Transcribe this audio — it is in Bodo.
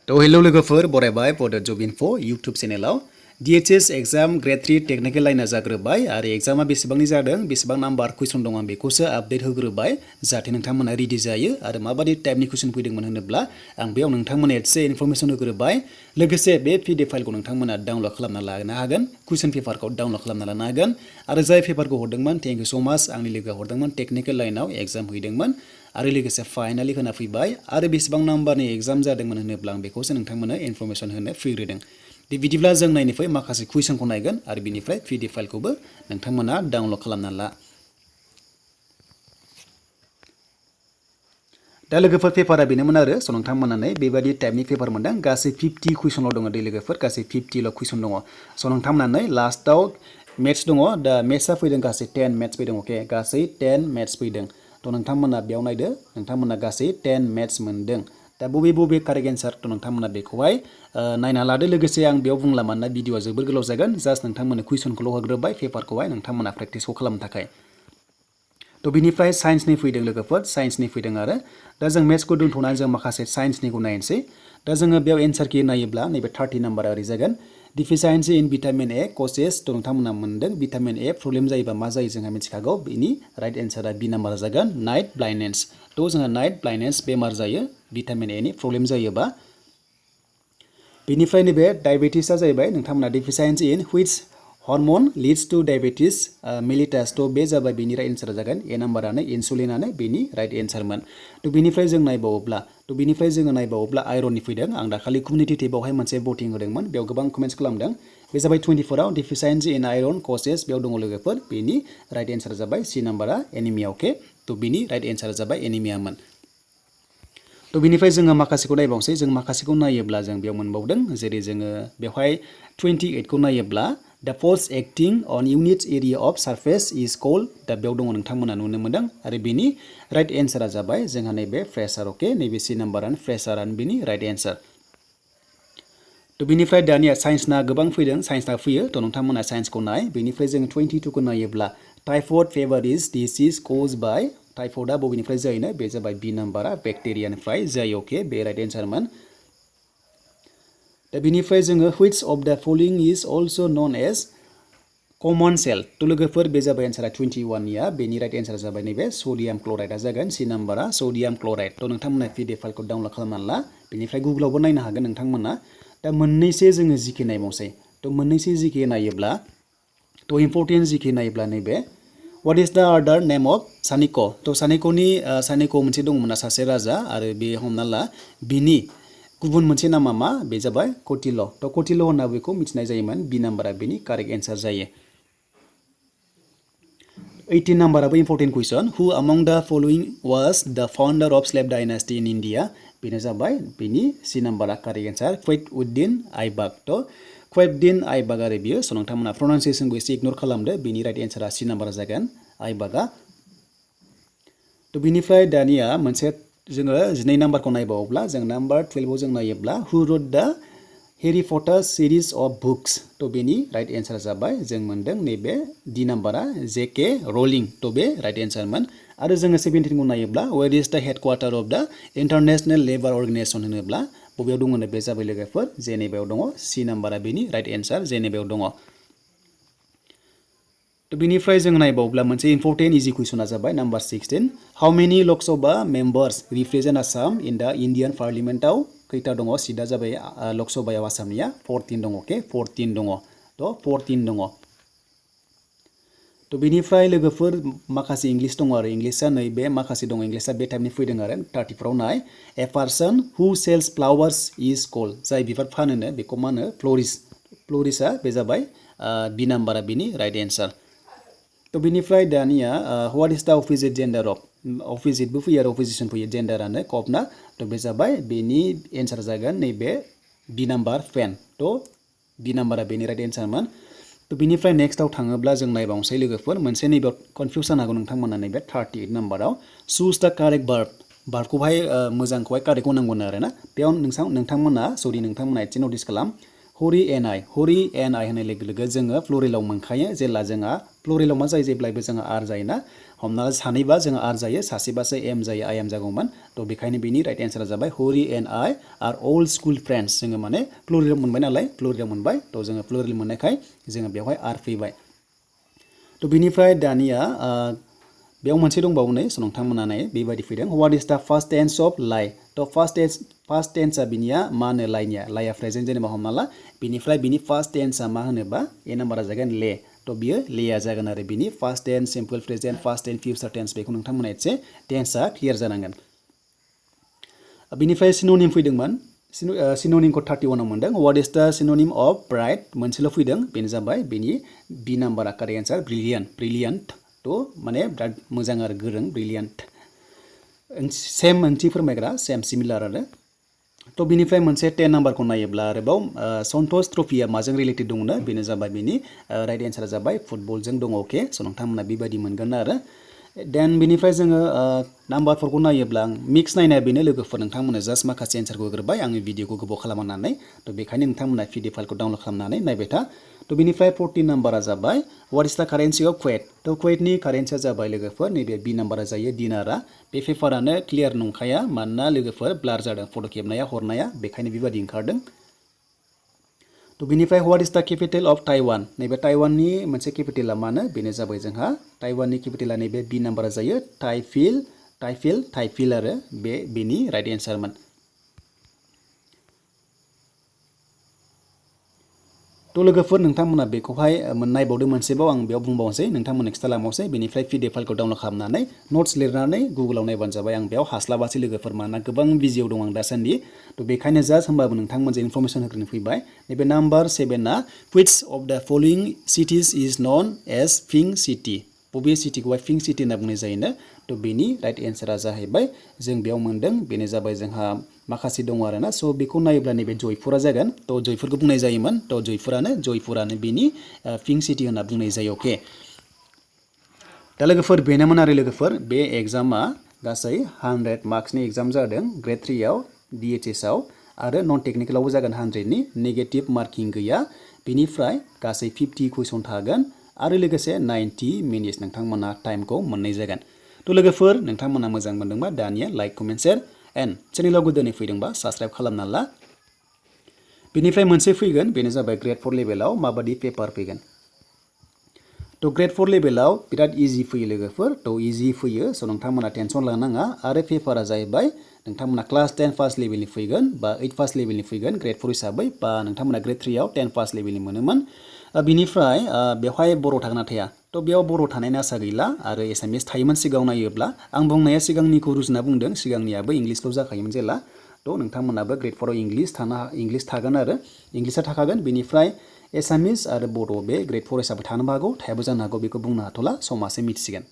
तो हेलो लोगोफोर बरायबाय बड जब इनफो यूट्यूब चेनेलाव DHS एग्जाम ग्रेड 3 टेक्निकल लाइना जाग्रोबाय आरो एग्जामा बेसेबांनि जादों बेसेबां नाम्बार कुइसन दं आं बेखौसो आपडेट होग्रोबाय जाहाथे नोंथांमोना रेडि जायो आरो माबादि टाइपनि कुइसन फैदोंमोन होनोब्ला आं बेयाव नोंथांमोननो एसे इनफरमेसन होग्रोबाय लोगोसे बे PDF फाइलखौ नोंथांमोना डाउनलड खालामना लानो हागोन कुइसन पेपारखौ डाउनलड खालामना लानो हागोन आरो जाय पेपारखौ हरदोंमोन थेंक इउ सो माच आंनि लोगोआ हरदोंमोन टेक्निकल लाइनाव एग्जाम हैदोंमोन आरो लोगोसे फाइनालि होना फैबाय आरो बेसेबां नाम्बारनि एग्जाम जादोंमोन होनोब्ला आं बेखौसो नोंथांमोननो इनफरमेसन होनो फैग्रोदों बिदिब्ला जों नायनिफ्राय माखासे कुइसनखौ नायगोन आरो बिनिफ्राय PDF फाइलखौबो नोंथांमोना डाउनलड खालामना ला दा लोगोफोर पेपारा बेनोमोन आरो स नोंथांमोननानै बेबादि टाइपनि पेपार मोनदों गासै 50 कुइसनल' दङ दै लोगोफोर गासै 50ल' कुइसन दङ स नोंथांमोननानै लास्टआव मेथ्स दङ दा मेथ्सआ फैदों गासै 10 मेथ्स फैदों अके गासै 10 मेथ्स फैदों थ नोंथांमोना बेयाव नायदो नोंथांमोना गासै 10 मेथ्स मोनदों दा बबे कारेक्ट एन्सार थ नोंथांमोना बेखौहाय नायना लादो लोगोसे आं बेयाव बुंला मानोना भिडिअआ जोबोर गोलाव जागोन जास्ट नोंथांमोननो कुइसनखौल' होग्रोबाय पेपारखौहाय नोंथांमोना प्रेक्टिसखौ खालामनो थाखाय तो बिनिफ्राय साइन्सनि फैदों लोगोफोर साइन्सनि फैदों आरो दा जों मेथ्सखौ दोनथ'नानै जों माखासे साइन्सनिखौ नायनोसै दा जोङो बेयाव एन्सार की नायोब्ला नैबे 30 नाम्बारा ओरै जागोन deficiency in vitamin A causes थ नोंथांमोना मोनदों भिटामिन ए प्रब्लेम जायोबा मा जायो जोंहा मिथिखागौ बेनि राइट एन्सारा बि नाम्बारा जागोन नाइट ब्लाइन्डनेस थ जोंहा नाइट ब्लाइन्डनेस बेमार जायो भिटामिन ए नि प्रब्लेम जायोबा बेनिफ्राय नैबे डायबेटिसआ जाहैबाय नोंथांमोना deficiency in which hormone leads to diabetes mellitus तो बे जाबाय बेनि राइट एन्सारा जागोन ए नाम्बारानो इनसुलिनानो बेनि राइट एन्सारमोन तो बेनिफ्राय जों नायबावोब्ला आयरननि फैदों आं दाखालि कमिउनिटि टेबावहाय मोनसे भटिं होदोंमोन बेयाव गोबां कमेन्ट्स खालामदों बे जाबाय 24 आव डिफिसियेन्सि इन आयरन कजेस बेयाव दङ लोगोफोर बेनि राइट एन्सारा जाबाय सी नाम्बारा एनिमिया अके तो बेनि राइट एन्सारा जाबाय एनिमियामोन तो बिनिफ्राय जोङो माखासेखौ नायबावसै जों माखासेखौ नायोब्ला जों बेयाव मोनबावदों जेरै जोङो बेवहाय 28 खौ नायोब्ला the force acting on unit area of surface is called the बेयाव दङ नोंथांमोना नुनो मोनदों आरो बेनि राइट एन्सारा जाबाय जोंहा नैबे प्रेसार अके नैबे सी नाम्बारानो प्रेसारानो बेनि राइट एन्सार तो बिनिफ्राय दानिया साइन्सना गोबां फैदों साइन्सना फैयो तो नोंथांमोना साइन्सखौ नाय बेनिफ्राय जों 22 खौ नायोब्ला typhoid fever is disease caused by टाइफॉइडआ बबेनिफ्राय जायोनो बे जाबाय बी नाम्बारा बेक्टेरियानिफ्राय जायो अके बे राइट एन्सारमोन दा बिनिफ्राय जोङो which of the following is also known as common cell तो लोगोफोर बे जाबाय एन्सारा 21 निया बेनि राइट एन्सारा जाबाय नैबे सडियाम क्लराइडआ जागोन सी नाम्बारा सडियाम क्लराइड तो नोंथांमोना PDF फाइलखौ डाउनलड खालामना ला बेनिफ्राय गुगोलावबो नायनो हागोन नोंथांमोना दा मोननैसो जोङो जिके नायबावसै तो मोननैसो जिके नायोब्ला तो इम्पोर्टेन्ट जिके नायोब्ला नैबे What is the other name of Saniko? तो सानिको मोनसे दंमोन सासे राजा आरो बे हमना ला बिनि गुबुन मोनसे नामा मा बे जाबाय कटिल तो कटिल होनना बेखौ मिथिनाय जायोमोन बी नाम्बारा बेनि कारेक्ट एन्सार जायो 18 नाम्बाराबो इम्पोर्टेन्ट क्वेश्चन हु among the following was the founder of slave dynasty in India बेनो जाबाय बेनि सी नाम्बारा कारेक्ट एन्सार क्वेतउद्दीन आइबक तो क्वेतउद्दीन आइबक आरो बियो स नोंथांमोना प्रनाउन्सिएसनखौ एसे इगनोर खालामदो बेनि राइट एन्सारा सी नाम्बारा जागोन आइबकआ तो बिनिफ्राय दानिया मोनसे जोङो 12 नाम्बारखौ नायबावोब्ला जों नाम्बार 12 आव जों नायोब्ला हु रोट द हेरी पटार सिरिज अफ बुक्स तो बेनि राइट एन्सारा जाबाय जों मोनदों नैबे डी नाम्बारा जेके रलिं तो बे राइट एन्सारमोन आरो जोङो 17 खौ नायोब्ला वेयर इज द हेडक्वार्टर अफ द इन्टारनेशनल लेबर अर्गेनाइजेशन होनोब्ला बबेयाव दङ बे जाबाय लोगोफोर जेनेभायाव दङ सी नाम्बारा बेनि राइट एन्सार जेनेभायाव दङ तो बिनिफ्राय जों नायबावब्ला मोनसे इम्पोर्टेन्ट इजि क्वेश्चना जाबाय number 16 how many Lok Sabha members represent Assam in the Indian पार्लियामेन्टआव खैथा दङ सीटआ जाबाय लकसभायाव आसामनिया 14 दङ अके 14 दङ तो 14 दङ तो बिनिफ्राय लोगोफोर माखासे इंग्लिश दङ आरो इंग्लिशआ नैबे माखासे दङ इंग्लिशआ बे टाइपनि फैदों आरो 30 फोराव नाय ए पर्सन हु सेल्स फ्लावर्स इज कल्ड जाय बिबार फानोनो बेखौ मा होनो फ्लोरिस्टआ बे जाबाय बी नाम्बारा बेनि राइट एन्सार तो बिनिफ्राय दानिया व्हाट इज द अपोजिट जेन्डार अफ अपोजिटबो फैयो आरो अपोजिशन फैयो जेन्डारानो कपना तो बे जाबाय बेनि एन्सार जागोन नैबे बी नाम्बार फेन तो बी नाम्बारा बेनि राइट एन्सारमोन तो बिनिफ्राय नेक्स्टआव थाङोब्ला जों नायबावसै लोगोफोर मोनसे नैबेयाव कनफ्यूज जानो हागौ नोंथांमोना नैबे 38 नाम्बाराव चुज द कारेक्ट भार्बखौहाय मोजांखौहाय कारेक्टखौ नांगौ आरोना बेयाव नोंथांमोना एसे नटिस खालाम हरि एन आइ होननाय लोगो लोगो जोङो प्लुरेलाव मोनखायो जेला जोंहा प्लुरेलाव मा जायो जेब्लायबो जोङो आर जायोना हमना ला सानैबा जोङो आर जायो सासेबासो एम जायो आइ एम जागौमोन थ' बेखायनो बेनि राइट एन्सारा जाबाय Hari and I are all school friends जोङो माने प्लुरेलाव मोनबाय नालाय प्लुरेलाव मोनबाय थ' जोङो प्लुरेल मोननायखाय जोङो बेवहाय आर फैबाय थ' बिनिफ्राय दानिया बेयाव मोनसे दंबावो नै नोंथांमोना नाय बेबायदि फैदों व्हाट इज द फार्स्ट टेन्स अफ लाई थ' फार्स्ट टेन्सआ बिनिया मा होनो लाइनिया लाइया प्रेजेन्ट जेनेबा हमना ला बिनिफ्राय बिनि फार्स्ट टेन्सआ मा होनोबा ए नाम्बारा जागोन ले थ' बियो लेया जागोन आरो बिनि past tense simple present past tense future tense बेखौ नोंथांमोना एसे टेन्सआ क्लियार जानांगोन बिनिफ्राय सिन'निम फैदोंमोन सिन'निमखौ 31 आव मोनदों व्हाट इज द सिन'निम अफ ब्राइट मोनसेल' फैदों बेनो जाबाय बेनि बि नाम्बारा कारेक्ट एन्सार ब्रिलियान्ट थ' माने बिराद मोजां आरो गोरों ब्रिलियान्ट सेम ओंथि फोरमायग्रा सेम सिमिलार आरो थ' बिनिफ्राय मोनसे 10 नाम्बारखौ नायोब्ला आरोबाव सन्तोष ट्रफिया माजों रिलेटेड दंनो बेनो जाबाय बेनि राइट एन्सारा जाबाय फुटबलजों दङ अके स' नोंथांमोना बेबायदि मोनगोन आरो देन बिनिफ्राय जोङो नाम्बारफोरखौ नायोब्ला आं मिक्स नायनाया बेनो लोगोफोर नोंथांमोना जास्ट माखासे एन्सारखौ होग्रोबाय आङो भिडिअखौ गोबाव खालामनानै थ' बेखायनो नोंथांमोना पिडिएफ फाइलखौ डाउनलड खालामनानै नायबाय था थ' बिनिफ्राय 14 नाम्बारा जाबाय व्हाट इज द कारेन्सि अफ कुवेट थ' कुवेटनि कारेन्सिया जाबाय लोगोफोर नैबे बि नाम्बारा जायो दिनारा बे पेपारानो क्लियार नंखाया मानोना लोगोफोर ब्लार जादों फट' खेबनाया हरनाया बेखायनो बेबायदि ओंखारदों थ' बिनिफ्राय व्हाट इज द केपिटेल अफ ताइवान नैबे ताइवाननि मोनसे केपिटेला मानो बेनो जाबाय जोंहा ताइवाननि केपिटेला नैबे बि नाम्बारा जायो थाइफिल आरो बेनि राइट एन्सारमोन थ' लोगोफोर नोंथांमोना बेखौहाय नायबावदो मोनसेबाव आं बेयाव बुंबावनोसै नोंथांमोननो खिथालांबावसै बेनिफ्राय पिडिएफ फाइलखौ डाउनलड खालामनानै नट्स लिरनानै गुगोलाव नायबानो जाबाय आं बेयाव हास्लाबासै लोगोफोर मानोना गोबां बिजियाव दं आं दासान्दि थ' बेखायनो जास्ट होमबाबो नोंथांमोनजों इनफरमेसन होग्रोनो फैबाय नैबे नाम्बार 7 आ which of the following cities is known as pink city बबे सिटिखौहाय पिंक सिटि होनना बुंनाय जायोनो थ' बेनि राइट एन्सारा जाहैबाय जों बेयाव मोनदों बेनो जाबाय जोंहा माखासे दङ आरोना स' बेखौ नायोब्ला नैबे जयपुरा जागोन थ' जयपुरखौ बुंनाय जायोमोन थ' जयपुरानो बेनि पिंक सिटि होनना बुंनाय जायो अके दा लोगोफोर बेनोमोन आरो लोगोफोर बे एग्जामा गासै 100 मार्क्सनि एग्जाम जादों ग्रेड 3 आव DHS आव आरो नन टेक्निकेलावबो जागोन 100नि नेगेटिभ मार्किं गैया बेनिफ्राय गासै 50 कुइसन थागोन आरो लोगोसे 90 मिनिट्स नोंथांमोना टाइमखौ मोननाय जागोन थ' लोगोफोर नोंथांमोना मोजां मोनदोंबा दानिया लाइक कमेन्ट शेयार एन्ड चेनेलाव गोदानै फैदोंबा साबस्क्राइब खालामना ला बेनिफ्राय मोनसे फैगोन बेनो जाबाय ग्रेड 4 लेभेलाव माबादि पेपार फैगोन थ' ग्रेड 4 लेभेलाव बिराद इजि फैयो लोगोफोर थ' इजि फैयो स' नोंथांमोना टेनसन लानाङा आरो पेपारा जाहैबाय नोंथांमोना क्लास 10 फार्स्ट लेभेलनि फैगोन बा 8 फार्स्ट लेभेलनि फैगोन ग्रेड 4 हिसाबै बा नोंथांमोना ग्रेड 3 आव 10 फार्स्ट लेभेलनि मोनोमोन बिनिफ्राय बेवहाय बर' थागोन ना थाया थ' बेयाव बर' थानायनि आसा गैला आरो एसामिस थायोमोन सिगाङाव नायोब्ला आं बुंनाया सिगांनिखौ रुजुना बुंदों सिगांनियाबो इंलिसल' जाखायोमोन जेला थ' नोंथांमोनाबो ग्रेड 4 आव इंलिस थागोन आरो इंलिसआ थाखागोन बेनिफ्राय एसामिस आरो बर' बे ग्रेड 4 हिसाबै थानोबो हागौ थायाबो जानो हागौ बेखौ बुंनो हाथ'ला समासो मिथिसिगोन